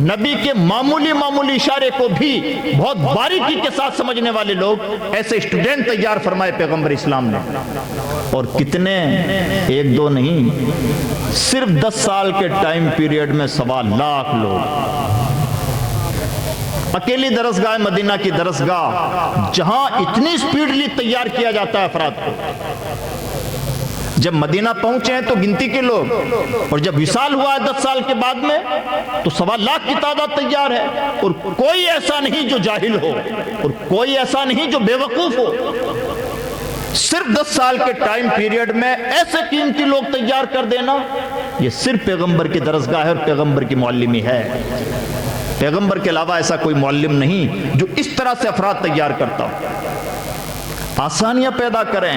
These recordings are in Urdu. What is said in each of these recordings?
نبی کے معمولی معمولی اشارے کو بھی بہت باریکی کے ساتھ سمجھنے والے لوگ، ایسے اسٹوڈنٹ تیار فرمائے پیغمبر اسلام نے. اور کتنے، ایک دو نہیں، صرف 10 سال کے ٹائم پیریڈ میں 1.25 لاکھ لوگ. اکیلی درسگاہ مدینہ کی درسگاہ جہاں اتنی سپیڈلی تیار کیا جاتا ہے افراد کو، جب مدینہ پہنچے ہیں تو گنتی کے لوگ، اور جب وصال ہوا ہے 10 سال کے بعد میں تو 1.25 لاکھ کی تعداد تیار ہے. اور کوئی ایسا نہیں جو جاہل ہو، اور کوئی ایسا نہیں جو بے وقوف ہو. صرف 10 سال کے ٹائم پیریڈ میں ایسے قیمتی لوگ تیار کر دینا، یہ صرف پیغمبر کی درسگاہ ہے اور پیغمبر کی معلمی ہے. پیغمبر کے علاوہ ایسا کوئی معلم نہیں جو اس طرح سے افراد تیار کرتا ہو. آسانیاں پیدا کریں،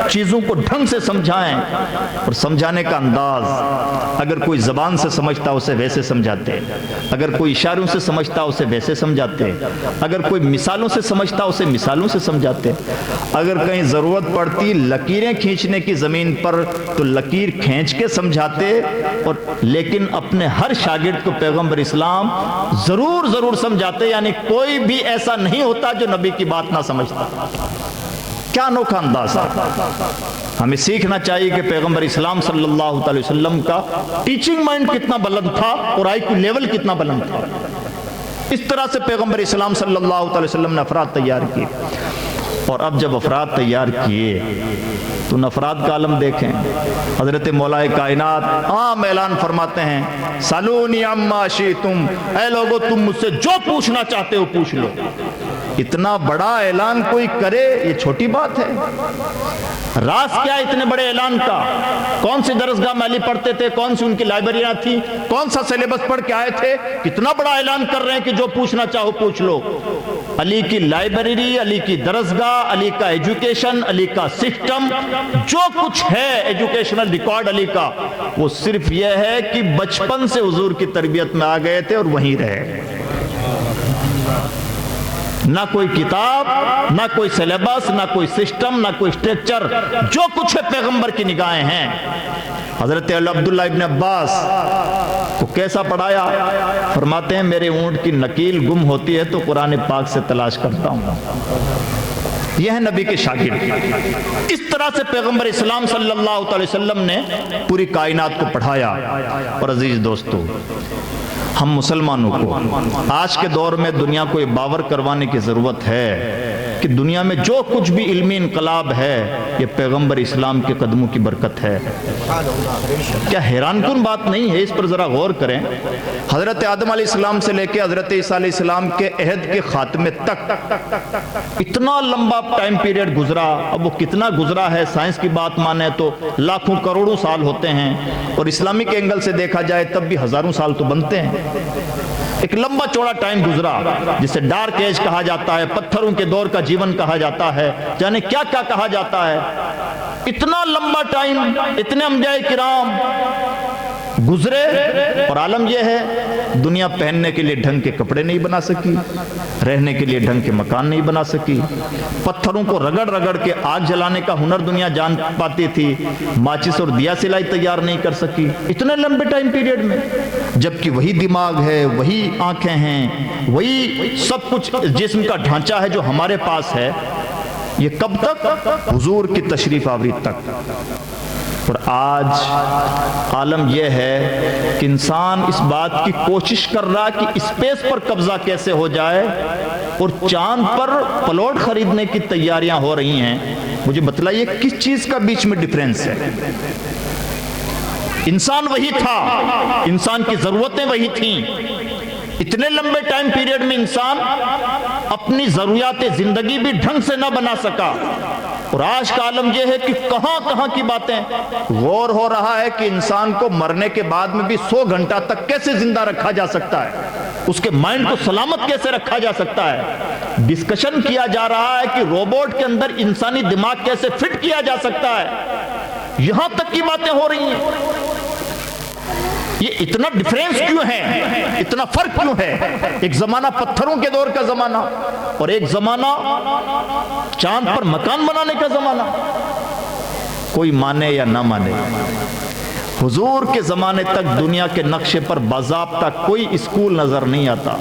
چیزوں کو ڈھنگ سے سمجھائیں، اور سمجھانے کا انداز، اگر کوئی زبان سے سمجھتا اسے ویسے سمجھاتے، اگر کوئی اشاروں سے سمجھتا اسے ویسے سمجھاتے، اگر کوئی مثالوں سے سمجھتا اسے مثالوں سے سمجھاتے. اگر کہیں ضرورت پڑتی لکیریں کھینچنے کی زمین پر تو لکیر کھینچ کے سمجھاتے. اور لیکن اپنے ہر شاگرد کو پیغمبر اسلام ضرور سمجھاتے، یعنی کوئی بھی ایسا نہیں ہوتا جو نبی کی بات نہ سمجھتا. کیا انوکھا انداز ہے. ہمیں سیکھنا چاہیے کہ پیغمبر اسلام صلی اللہ علیہ وسلم کا ٹیچنگ مائنڈ کتنا بلند تھا اور آئی کیو لیول کتنا بلند تھا. اس طرح سے پیغمبر اسلام صلی اللہ علیہ وسلم نے افراد تیار کیے. اور اب جب افراد تیار کیے تو ان افراد کا عالم دیکھیں. حضرت مولا کائنات عام اعلان فرماتے ہیں، سالونی عما شئتم، اے لوگو تم مجھ سے جو پوچھنا چاہتے ہو پوچھ لو. اتنا بڑا اعلان کوئی کرے یہ چھوٹی بات ہے. راز کیا ہے اتنے بڑے اعلان کا؟ کون سی درسگاہ میں علی پڑھتے تھے، کون سی ان کی لائبریریاں تھی، کون سا سیلیبس پڑھ کے آئے تھے؟ کتنا بڑا اعلان کر رہے ہیں کہ جو پوچھنا چاہو پوچھ لو. علی کی لائبریری، علی کی درسگاہ، علی کا ایجوکیشن، علی کا سسٹم، جو کچھ ہے ایجوکیشنل ریکارڈ علی کا، وہ صرف یہ ہے کہ بچپن سے حضور کی تربیت میں آ گئے تھے اور وہیں رہے. نہ کوئی کتاب، نہ کوئی سیلیبس، نہ کوئی سسٹم، نہ کوئی سٹرکچر، جو کچھ ہے پیغمبر کی نگاہیں ہیں. حضرت عبداللہ ابن عباس کو کیسا پڑھایا؟ فرماتے ہیں میرے اونٹ کی نکیل گم ہوتی ہے تو قرآن پاک سے تلاش کرتا ہوں. یہ ہے نبی کے شاگرد. اس طرح سے پیغمبر اسلام صلی اللہ علیہ وسلم نے پوری کائنات کو پڑھایا. اور عزیز دوستو، ہم مسلمانوں کو آج کے دور میں دنیا کو یہ باور کروانے کی ضرورت ہے کہ دنیا میں جو کچھ بھی علمی انقلاب ہے یہ پیغمبر اسلام کے قدموں کی برکت ہے. کیا حیران کن بات نہیں ہے؟ اس پر ذرا غور کریں. حضرت آدم علیہ السلام سے لے کے حضرت عیسیٰ علیہ السلام کے عہد کے خاتمے تک اتنا لمبا ٹائم پیریڈ گزرا. اب وہ کتنا گزرا ہے سائنس کی بات مانے تو لاکھوں کروڑوں سال ہوتے ہیں، اور اسلامک اینگل سے دیکھا جائے تب بھی ہزاروں سال تو بنتے ہیں. ایک لمبا چوڑا ٹائم گزرا جسے ڈارک ایج کہا جاتا ہے، پتھروں کے دور کا جیون کہا جاتا ہے، جانے کیا کیا کہا جاتا ہے. اتنا لمبا ٹائم، اتنے انبیاء کرام گزرے، اور عالم یہ ہے دنیا پہننے کے لیے ڈھنگ کے کپڑے نہیں بنا سکی، رہنے کے لیے ڈھنگ کے مکان نہیں بنا سکی، پتھروں کو رگڑ رگڑ کے آگ جلانے کا ہنر دنیا جان پاتی تھی، ماچس اور دیا سلائی تیار نہیں کر سکی اتنے لمبے ٹائم پیریڈ میں. جبکہ وہی دماغ ہے، وہی آنکھیں ہیں، وہی سب کچھ جسم کا ڈھانچہ ہے جو ہمارے پاس ہے. یہ کب تک؟ حضور کی تشریف آوری تک. اور آج عالم یہ ہے کہ انسان اس بات کی کوشش کر رہا کہ اسپیس پر قبضہ کیسے ہو جائے، اور چاند پر پلاٹ خریدنے کی تیاریاں ہو رہی ہیں. مجھے بتلائیے کس چیز کا بیچ میں ڈیفرنس ہے؟ انسان وہی تھا، انسان کی ضرورتیں وہی تھیں. اتنے لمبے ٹائم پیریڈ میں انسان اپنی ضروریات زندگی بھی ڈھنگ سے نہ بنا سکا. اور آج کا عالم یہ ہے کہ کہاں کہاں کی باتیں. غور ہو رہا ہے کہ انسان کو مرنے کے بعد میں بھی 100 گھنٹہ تک کیسے زندہ رکھا جا سکتا ہے، اس کے مائنڈ کو سلامت کیسے رکھا جا سکتا ہے. ڈسکشن کیا جا رہا ہے کہ روبوٹ کے اندر انسانی دماغ کیسے فٹ کیا جا سکتا ہے. یہاں تک کی باتیں ہو رہی ہیں. یہ اتنا ڈیفرنس کیوں ہے؟ اتنا فرق کیوں ہے؟ ایک زمانہ پتھروں کے دور کا زمانہ اور ایک زمانہ چاند پر مکان بنانے کا زمانہ. کوئی مانے یا نہ مانے، حضور کے زمانے تک دنیا کے نقشے پر باضابطہ کوئی اسکول نظر نہیں آتا،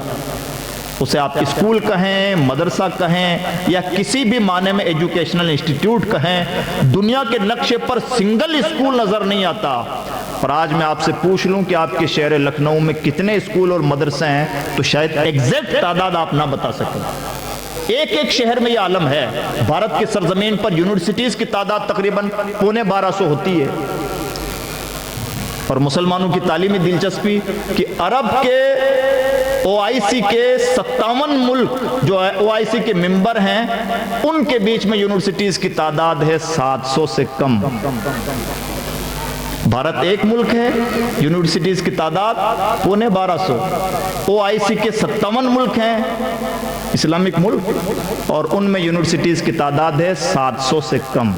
اسے آپ اسکول کہیں، مدرسہ کہیں یا کسی بھی معنی میں ایجوکیشنل انسٹیٹیوٹ کہیں، دنیا کے نقشے پر سنگل اسکول نظر نہیں آتا۔ اور آج میں آپ سے پوچھ لوں کہ آپ کے شہر لکھنؤ میں کتنے اسکول اور مدرسے ہیں تو شاید ایگزیکٹ تعداد آپ نہ بتا سکیں۔ ایک ایک شہر میں یہ عالم ہے۔ بھارت کی سرزمین پر یونیورسٹیز کی تعداد تقریباً 1250 ہوتی ہے۔ اور مسلمانوں کی تعلیمی دلچسپی کہ عرب کے OIC کے 57 ملک جو OIC کے ممبر ہیں، ان کے بیچ میں یونیورسٹیز کی تعداد ہے 700 سے کم۔ بھارت ایک ملک ہے، یونیورسٹیز کی تعداد 1250۔ OIC کے 57 ملک ہیں، اسلامک ملک، اور ان میں یونیورسٹیز کی تعداد ہے 700 سے کم۔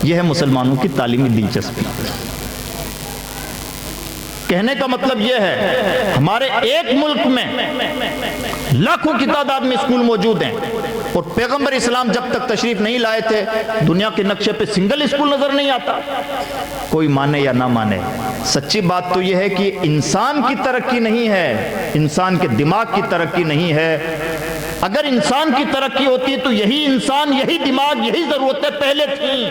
یہ ہے مسلمانوں کی تعلیمی دلچسپی۔ کہنے کا مطلب یہ ہے ہمارے ایک ملک میں لاکھوں کی تعداد میں اسکول موجود ہیں، اور پیغمبر اسلام جب تک تشریف نہیں لائے تھے دنیا کے نقشے پہ سنگل اسکول نظر نہیں آتا۔ کوئی مانے یا نہ مانے، سچی بات تو یہ ہے کہ انسان کی ترقی نہیں ہے، انسان کے دماغ کی ترقی نہیں ہے۔ اگر انسان کی ترقی ہوتی تو یہی انسان، یہی دماغ، یہی ضرورتیں پہلے تھیں۔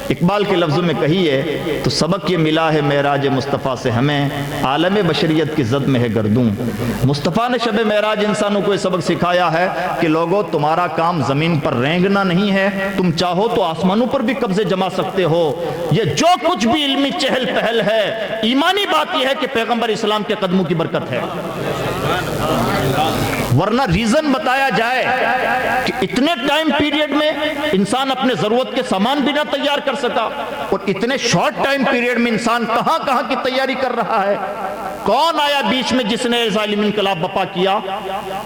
اقبال کے لفظوں میں کہی ہے تو سبق یہ ملا ہے معراج مصطفیٰ سے ہمیں، عالم بشریت کی زد میں ہے گردوں۔ مصطفیٰ نے شب معراج انسانوں کو یہ سبق سکھایا ہے کہ لوگوں تمہارا کام زمین پر رینگنا نہیں ہے، تم چاہو تو آسمانوں پر بھی قبضے جما سکتے ہو۔ یہ جو کچھ بھی علمی چہل پہل ہے، ایمانی بات یہ ہے کہ پیغمبر اسلام کے قدموں کی برکت ہے، ورنہ ریزن بتایا جائے کہ اتنے ٹائم پیریڈ میں انسان اپنے ضرورت کے سامان بھی نہ تیار کر سکا، اور اتنے شارٹ ٹائم پیریڈ میں انسان کہاں کہاں کی تیاری کر رہا ہے۔ کون آیا بیچ میں جس نے ظالم انقلاب بپا کیا؟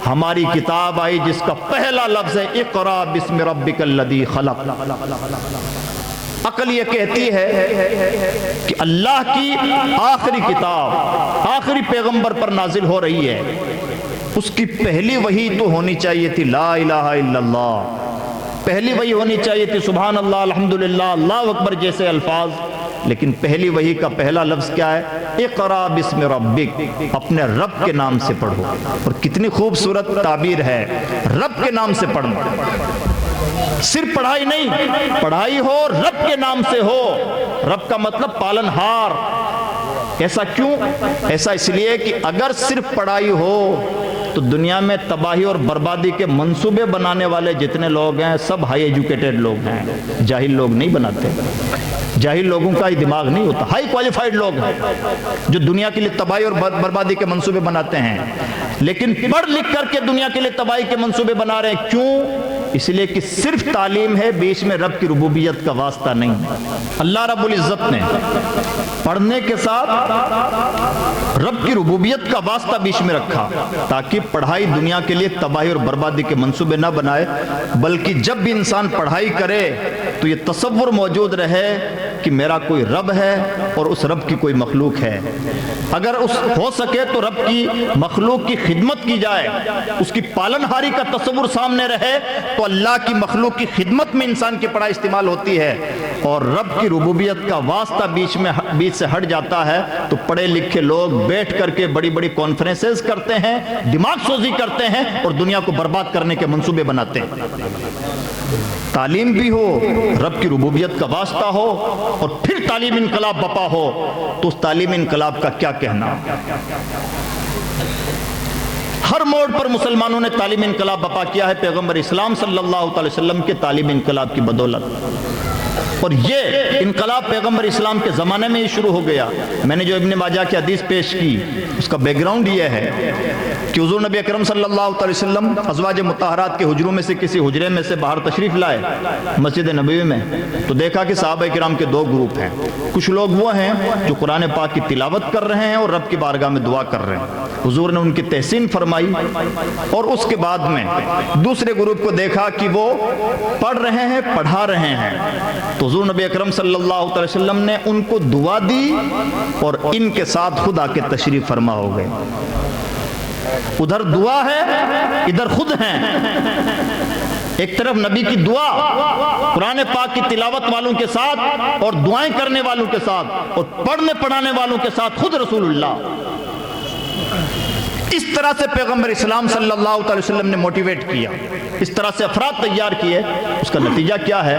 ہماری کتاب آئی جس کا پہلا لفظ ہے اقرا بسم ربک الذی خلق۔ عقل یہ کہتی ہے کہ اللہ کی آخری کتاب آخری پیغمبر پر نازل ہو رہی ہے، اس کی پہلی وحی تو ہونی چاہیے تھی لا الہ الا اللہ، پہلی وحی ہونی چاہیے تھی سبحان اللہ، الحمدللہ، اللہ اکبر جیسے الفاظ، لیکن پہلی وحی کا پہلا لفظ کیا ہے؟ اقرا بسم ربک، اپنے رب کے نام سے پڑھو۔ اور کتنی خوبصورت تعبیر ہے، رب کے نام سے پڑھنا۔ صرف پڑھائی نہیں، پڑھائی ہو رب کے نام سے ہو۔ رب کا مطلب پالن ہار۔ ایسا کیوں؟ ایسا اس لیے کہ اگر صرف پڑھائی ہو تو دنیا میں تباہی اور بربادی کے منصوبے بنانے والے جتنے لوگ ہیں سب ہائی ایجوکیٹڈ لوگ ہیں، جاہل لوگ نہیں بناتے۔ جاہل لوگوں کا ہی دماغ نہیں ہوتا، ہائی کوالیفائڈ لوگ ہیں جو دنیا کے لیے تباہی اور بربادی کے منصوبے بناتے ہیں۔ لیکن پڑھ لکھ کر کے دنیا کے لیے تباہی کے منصوبے بنا رہے ہیں، کیوں؟ اس لیے کہ صرف تعلیم ہے، بیچ میں رب کی ربوبیت کا واسطہ نہیں۔ اللہ رب العزت نے پڑھنے کے ساتھ رب کی ربوبیت کا واسطہ بیچ میں رکھا تاکہ پڑھائی دنیا کے لیے تباہی اور بربادی کے منصوبے نہ بنائے، بلکہ جب بھی انسان پڑھائی کرے تو یہ تصور موجود رہے کہ میرا کوئی رب ہے اور اس رب کی کوئی مخلوق ہے۔ اگر ہو سکے تو رب کی مخلوق کی خدمت کی جائے، اس کی پالن ہاری کا تصور سامنے رہے تو اللہ کی مخلوق کی خدمت میں انسان کی پڑھائی استعمال ہوتی ہے، اور رب کی ربوبیت کا واسطہ بیچ سے ہٹ جاتا ہے تو پڑھے لکھے لوگ بیٹھ کر کے بڑی بڑی کانفرنسز کرتے ہیں، دماغ سوزی کرتے ہیں اور دنیا کو برباد کرنے کے منصوبے بناتے ہیں۔ تعلیم بھی ہو، رب کی ربوبیت کا واسطہ ہو، اور پھر تعلیم انقلاب بپا ہو تو اس تعلیم انقلاب کا کیا کہنا۔ ہر موڑ پر مسلمانوں نے تعلیم انقلاب بپا کیا ہے پیغمبر اسلام صلی اللہ علیہ وسلم کے تعلیم انقلاب کی بدولت، اور یہ انقلاب پیغمبر اسلام کے زمانے میں ہی شروع ہو گیا۔ میں نے جو ابن ماجہ کی حدیث پیش کی اس کا بیک گراؤنڈ یہ ہے کہ حضور نبی اکرم صلی اللہ علیہ وسلم ازواج مطہرات کے حجروں میں سے کسی حجرے میں سے باہر تشریف لائے مسجد نبوی میں، تو دیکھا کہ صحابہ کرام کے دو گروپ ہیں۔ کچھ لوگ وہ ہیں جو قرآن پاک کی تلاوت کر رہے ہیں اور رب کی بارگاہ میں دعا کر رہے ہیں، حضور نے ان کی تحسین فرمائی، اور اس کے بعد میں دوسرے گروپ کو دیکھا کہ وہ پڑھ رہے ہیں، پڑھا رہے ہیں، تو حضور نبی اکرم صلی اللہ علیہ وسلم نے ان کو دعا دی اور ان کے ساتھ خود آ کے تشریف فرما ہو گئے۔ ادھر دعا ہے، ادھر خود ہیں۔ ایک طرف نبی کی دعا قرآن پاک کی تلاوت والوں کے ساتھ اور دعائیں کرنے والوں کے ساتھ اور پڑھنے پڑھانے والوں کے ساتھ خود رسول اللہ اس طرح سے پیغمبر اسلام صلی اللہ علیہ وسلم نے موٹیویٹ کیا، اس طرح سے افراد تیار کیے۔ اس کا نتیجہ کیا ہے؟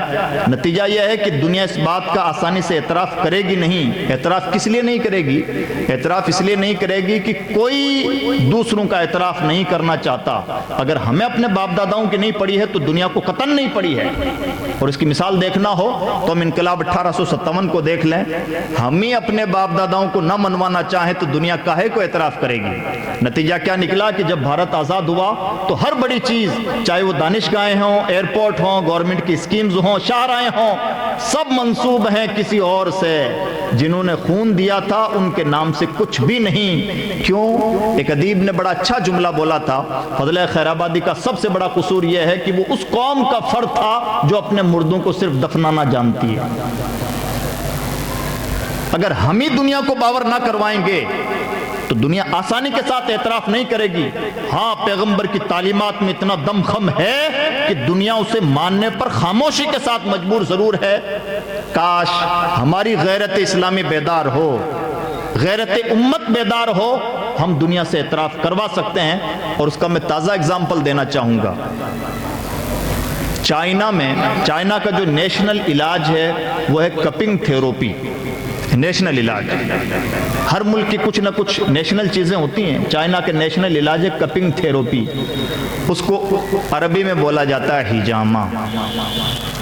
نتیجہ یہ ہے کہ دنیا اس بات کا آسانی سے اعتراف کرے گی نہیں۔ اعتراف کس لیے نہیں کرے گی؟ اعتراف اس لیے نہیں کرے گی کہ کوئی دوسروں کا اعتراف نہیں کرنا چاہتا۔ اگر ہمیں اپنے باپ داداؤں کی نہیں پڑھی ہے تو دنیا کو قطعاً نہیں پڑھی ہے۔ اور اس کی مثال دیکھنا ہو تو ہم انقلاب 1857 کو دیکھ لیں۔ ہم ہی اپنے باپ داداؤں کو نہ منوانا چاہیں تو دنیا کاہے کو اعتراف کرے گی؟ نتیجہ کیا نکلا کہ جب بھارت آزاد ہوا تو ہر بڑی چیز، چاہے وہ دانشگاہیں ہوں، ایئرپورٹ ہوں، گورنمنٹ کی اسکیمز ہوں، شاہراہیں ہوں، سب منسوب ہیں کسی اور سے۔ جنہوں نے خون دیا تھا ان کے نام سے کچھ بھی نہیں۔ کیوں؟ ایک ادیب نے بڑا اچھا جملہ بولا تھا، فضل خیر آبادی کا سب سے بڑا قصور یہ ہے کہ وہ اس قوم کا فرد تھا جو اپنے مردوں کو صرف دفنانا جانتی ہے۔ اگر ہم ہی دنیا کو باور نہ کروائیں گے تو دنیا آسانی کے ساتھ اعتراف نہیں کرے گی۔ ہاں، پیغمبر کی تعلیمات میں اتنا دم خم ہے کہ دنیا اسے ماننے پر خاموشی کے ساتھ مجبور ضرور ہے۔ کاش ہماری غیرت اسلامی بیدار ہو، غیرت امت بیدار ہو، ہم دنیا سے اعتراف کروا سکتے ہیں۔ اور اس کا میں تازہ اگزامپل دینا چاہوں گا۔ چائنا کا جو نیشنل علاج ہے وہ ہے کپنگ تھیراپی، نیشنل علاج۔ ہر ملک کی کچھ نہ کچھ نیشنل چیزیں ہوتی ہیں۔ چائنا کے نیشنل علاج ہے کپنگ تھیراپی، اس کو عربی میں بولا جاتا ہے حجامہ،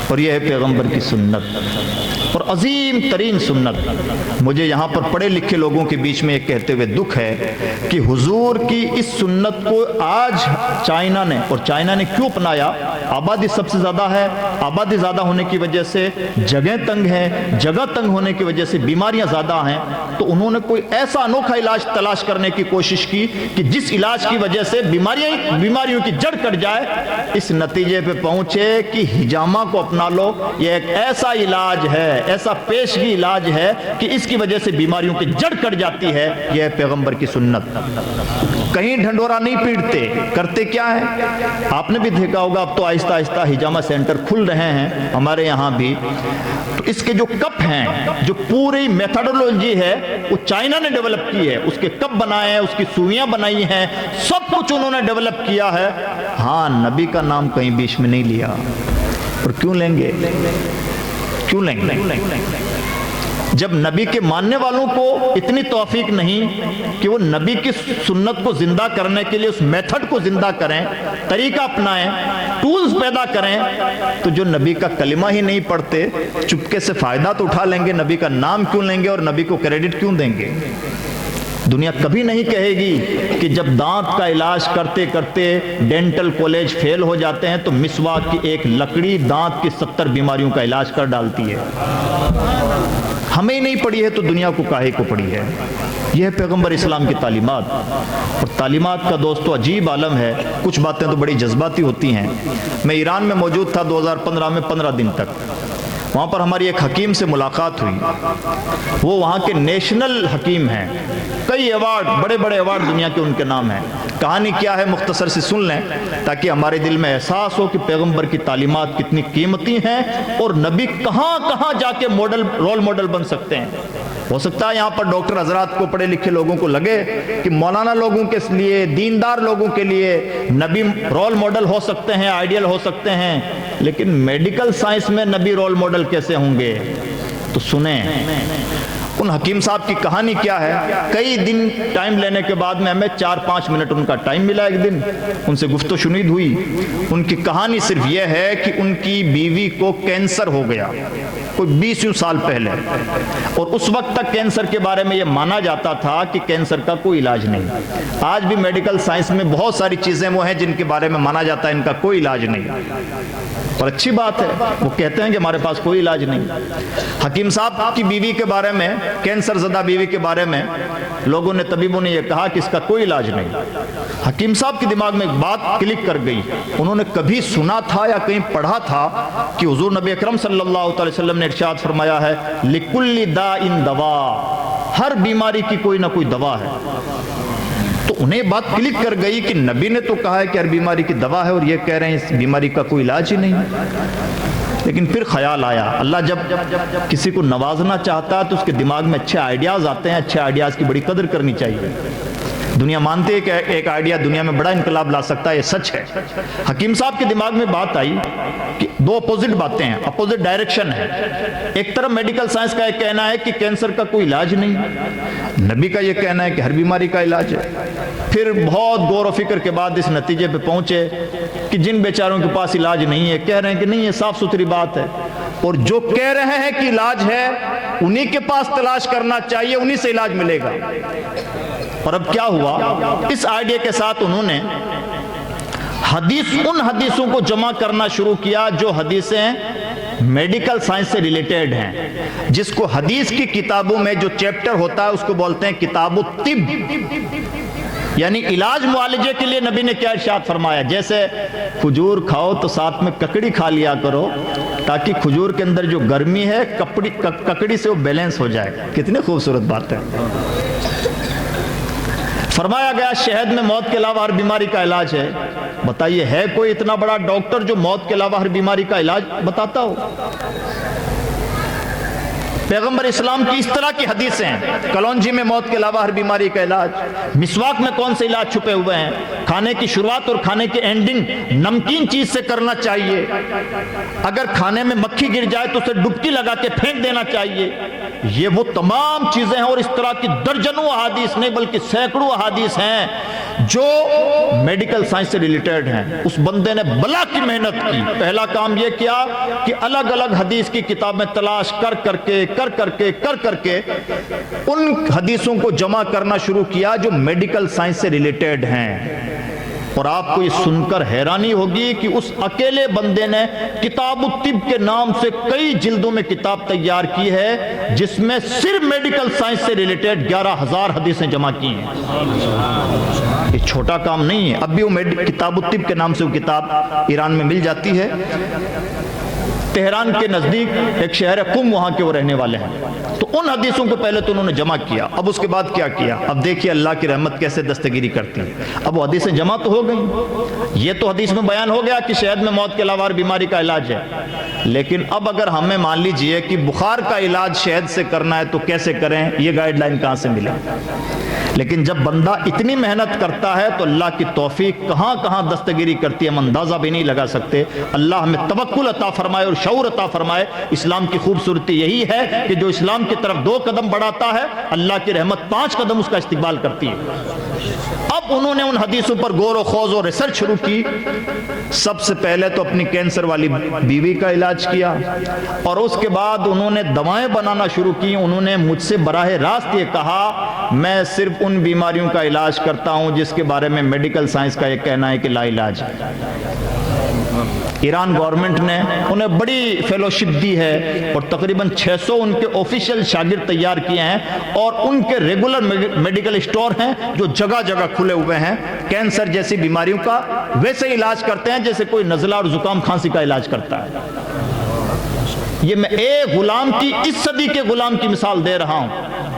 اور یہ ہے پیغمبر کی سنت اور عظیم ترین سنت۔ مجھے یہاں پر پڑھے لکھے لوگوں کے بیچ میں یہ کہتے ہوئے دکھ ہے کہ حضور کی اس سنت کو آج چائنا نے، اور چائنا نے کیوں اپنایا؟ آبادی سب سے زیادہ ہے، آبادی زیادہ ہونے کی وجہ سے جگہ تنگ ہے، جگہ تنگ ہونے کی وجہ سے بیماریاں زیادہ ہیں، تو انہوں نے کوئی ایسا انوکھا علاج تلاش کرنے کی کوشش کی کہ جس علاج کی وجہ سے بیماریوں کی جڑ کٹ جائے۔ اس نتیجے پہ پہنچے کہ حجامہ کو اپنا لو، یہ ایک ایسا علاج ہے، ایسا پیشگی علاج ہے کہ اس کی وجہ سے بیماریوں کی جڑ کٹ جاتی ہے۔ یہ ہے پیغمبر کی سنت۔ کہیں ڈھنڈورا نہیں پیٹتے، کرتے کیا ہے؟ آپ نے بھی دیکھا ہوگا، اب تو آہستہ آہستہ حجامہ سینٹر کھل رہے ہیں ہمارے یہاں بھی۔ تو اس کے جو کپ ہیں، جو پوری میتھڈولوجی ہے وہ چائنا نے ڈیولپ کی ہے، اس کے کپ بنائے ہیں، اس کی سوئیاں بنائی ہیں، سب کچھ انہوں نے ڈیولپ کیا ہے۔ ہاں، نبی کا نام کہیں بیچ میں نہیں لیا۔ اور کیوں لیں گے؟ کیوں لیں گے؟ جب نبی کے ماننے والوں کو اتنی توفیق نہیں کہ وہ نبی کی سنت کو زندہ کرنے کے لیے اس میتھڈ کو زندہ کریں، طریقہ اپنائیں، ٹولز پیدا کریں، تو جو نبی کا کلمہ ہی نہیں پڑھتے چپکے سے فائدہ تو اٹھا لیں گے، نبی کا نام کیوں لیں گے اور نبی کو کریڈٹ کیوں دیں گے؟ دنیا کبھی نہیں کہے گی کہ جب دانت کا علاج کرتے کرتے ڈینٹل کالج فیل ہو جاتے ہیں تو مسواک کی ایک لکڑی دانت کی 70 بیماریوں کا علاج کر ڈالتی ہے۔ ہمیں نہیں پڑھی ہے تو دنیا کو کاہے کو پڑھی ہے؟ یہ ہے پیغمبر اسلام کی تعلیمات۔ اور تعلیمات کا دوستو عجیب عالم ہے، کچھ باتیں تو بڑی جذباتی ہوتی ہیں۔ میں ایران میں موجود تھا 2015 میں 15 دن تک۔ وہاں پر ہماری ایک حکیم سے ملاقات ہوئی، وہ وہاں کے نیشنل حکیم ہیں، کئی ایوارڈ، بڑے بڑے ایوارڈ دنیا کے ان کے نام ہیں۔ کہانی کیا ہے مختصر سے سن لیں تاکہ ہمارے دل میں احساس ہو کہ پیغمبر کی تعلیمات کتنی قیمتی ہیں اور نبی کہاں کہاں جا کے رول ماڈل بن سکتے ہیں۔ ہو سکتا ہے یہاں پر ڈاکٹر حضرات کو، پڑھے لکھے لوگوں کو لگے کہ مولانا لوگوں کے لیے، دیندار لوگوں کے لیے نبی رول ماڈل ہو سکتے ہیں، آئیڈیل ہو سکتے ہیں، لیکن میڈیکل سائنس میں نبی رول ماڈل کیسے ہوں گے؟ تو سنیں ان حکیم صاحب کی کہانی کیا ہے۔ کئی دن ٹائم لینے کے بعد میں ہمیں 4-5 منٹ ان کا ٹائم ملا، ایک دن ان سے گفت و شنید ہوئی۔ ان کی کہانی صرف یہ ہے کہ ان کی بیوی کو کینسر ہو گیا کوئی 20 سال پہلے، اور اس وقت تک کینسر کے بارے میں یہ مانا جاتا تھا کہ کینسر کا کوئی علاج نہیں۔ آج بھی میڈیکل سائنس میں بہت ساری چیزیں وہ ہیں جن کے بارے میں مانا جاتا ہے ان کا کوئی علاج نہیں، اور اچھی بات ہے، وہ کہتے ہیں کہ ہمارے پاس کوئی علاج نہیں۔ حکیم صاحب کی بیوی کے بارے میں، کینسر زدہ بیوی کے بارے میں لوگوں نے، طبیبوں نے یہ کہا کہ اس کا کوئی علاج نہیں۔ حکیم صاحب کے دماغ میں ایک بات کلک کر گئی، انہوں نے کبھی سنا تھا یا کہیں پڑھا تھا کہ حضور نبی اکرم صلی اللہ علیہ وسلم نے ارشاد فرمایا ہے لِكُلِّ دَاءٍ دَوَاء، ہر بیماری کی کوئی نہ کوئی دوا ہے۔ تو انہیں بات کلک کر گئی کہ نبی نے تو کہا ہے کہ ہر بیماری کی دوا ہے، اور یہ کہہ رہے ہیں اس بیماری کا کوئی علاج ہی نہیں ہے۔ لیکن پھر خیال آیا، اللہ جب کسی کو نوازنا چاہتا ہے تو اس کے دماغ میں اچھے آئیڈیاز آتے ہیں، اچھے آئیڈیاز کی بڑی قدر کرنی چاہیے۔ دنیا مانتے ہے کہ ایک آئیڈیا دنیا میں بڑا انقلاب لا سکتا ہے، یہ سچ ہے۔ حکیم صاحب کے دماغ میں بات آئی کہ دو اپوزٹ باتیں ہیں، اپوزٹ ڈائریکشن ہے۔ ایک طرف میڈیکل سائنس کا یہ کہنا ہے کہ کینسر کا کوئی علاج نہیں، نبی کا یہ کہنا ہے کہ ہر بیماری کا علاج ہے۔ پھر بہت غور و فکر کے بعد اس نتیجے پہ پہنچے کہ جن بیچاروں کے پاس علاج نہیں ہے کہہ رہے ہیں کہ نہیں، یہ صاف ستھری بات ہے، اور جو کہہ رہے ہیں کہ علاج ہے انہی کے پاس تلاش کرنا چاہیے، انہی سے علاج ملے گا۔ اور اب کیا ہوا، اس آئیڈیا کے ساتھ انہوں نے ان حدیثوں کو جمع کرنا شروع کیا جو حدیثیں میڈیکل سائنس سے ریلیٹڈ ہیں، جس کو حدیث کی کتابوں میں جو چیپٹر ہوتا ہے اس کو بولتے ہیں کتاب الطب، یعنی علاج معالجے کے لیے نبی نے کیا ارشاد فرمایا، جیسے کھجور کھاؤ تو ساتھ میں ککڑی کھا لیا کرو تاکہ کھجور کے اندر جو گرمی ہے ککڑی سے وہ بیلنس ہو جائے۔ کتنی خوبصورت بات ہے۔ فرمایا گیا شہد میں موت کے علاوہ ہر بیماری کا علاج ہے۔ بتائیے ہے کوئی اتنا بڑا ڈاکٹر جو موت کے علاوہ ہر بیماری کا علاج بتاتا ہو؟ پیغمبر اسلام کی اس طرح کی حدیثیں ہیں، کلونجی میں موت کے علاوہ ہر بیماری کا علاج، مسواک میں کون سے علاج چھپے ہوئے ہیں، کھانے کی شروعات اور کھانے کی اینڈنگ نمکین چیز سے کرنا چاہیے، اگر کھانے میں مکھی گر جائے تو اسے ڈبکی لگا کے پھینک دینا چاہیے۔ یہ وہ تمام چیزیں ہیں، اور اس طرح کی درجنوں احادیث نہیں بلکہ سینکڑوں احادیث ہیں جو میڈیکل سائنس سے ریلیٹڈ ہیں۔ اس بندے نے بلا کی محنت کی، پہلا کام یہ کیا کہ الگ الگ حدیث کی کتابیں تلاش کر کر کے ان حدیثوں کو جمع کرنا شروع کیا جو میڈیکل سائنس سے ریلیٹڈ ہیں۔ اور آپ کو یہ سن کر حیرانی ہوگی کہ اس اکیلے بندے نے کتاب الطب کے نام سے کئی جلدوں میں کتاب تیار کی ہے جس میں صرف میڈیکل سائنس سے ریلیٹڈ 11,000 حدیثیں جمع کی ہیں۔ یہ چھوٹا کام نہیں ہے۔ اب بھی وہ کتاب الطب کے نام سے وہ کتاب ایران میں مل جاتی ہے۔ تہران کے نزدیک ایک شہر ہے قم، وہاں کے وہ رہنے والے ہیں۔ تو ان حدیثوں کو پہلے تو انہوں نے جمع کیا، اب اس کے بعد کیا کیا، اب دیکھیے اللہ کی رحمت کیسے دستگیری کرتی ہے۔ اب وہ حدیثیں جمع تو ہو گئیں، یہ تو حدیث میں بیان ہو گیا کہ شہد میں موت کے علاوہ ہر بیماری کا علاج ہے، لیکن اب اگر ہمیں مان لیجئے کہ بخار کا علاج شہد سے کرنا ہے تو کیسے کریں، یہ گائیڈ لائن کہاں سے ملے؟ لیکن جب بندہ اتنی محنت کرتا ہے تو اللہ کی توفیق کہاں کہاں دستگیری کرتی ہے ہم اندازہ بھی نہیں لگا سکتے۔ اللہ ہمیں توکل عطا فرمائے اور شعور عطا فرمائے۔ اسلام کی خوبصورتی یہی ہے کہ جو اسلام کی طرف 2 قدم بڑھاتا ہے اللہ کی رحمت 5 قدم اس کا استقبال کرتی ہے۔ اب انہوں نے ان حدیثوں پر غور و خوض اور ریسرچ شروع کی۔ سب سے پہلے تو اپنی کینسر والی بیوی کا علاج کیا، اور اس کے بعد انہوں نے دوائیں بنانا شروع کی۔ انہوں نے مجھ سے براہ راست یہ کہا میں صرف ان بیماریوں کا علاج کرتا ہوں جس کے بارے میں میڈیکل سائنس کا یہ کہنا ہے کہ لا علاج ہے۔ ایران گورنمنٹ نے انہیں بڑی فیلوشپ دی ہے اور تقریباً 600 ان کے آفیشیل شاگرد تیار کیے ہیں، اور ان کے ریگولر میڈیکل اسٹور ہیں جو جگہ جگہ کھلے ہوئے ہیں۔ کینسر جیسی بیماریوں کا ویسے علاج کرتے ہیں جیسے کوئی نزلہ اور زکام کھانسی کا علاج کرتا ہے۔ یہ میں ایک غلام کی، اس صدی کے غلام کی مثال دے رہا ہوں۔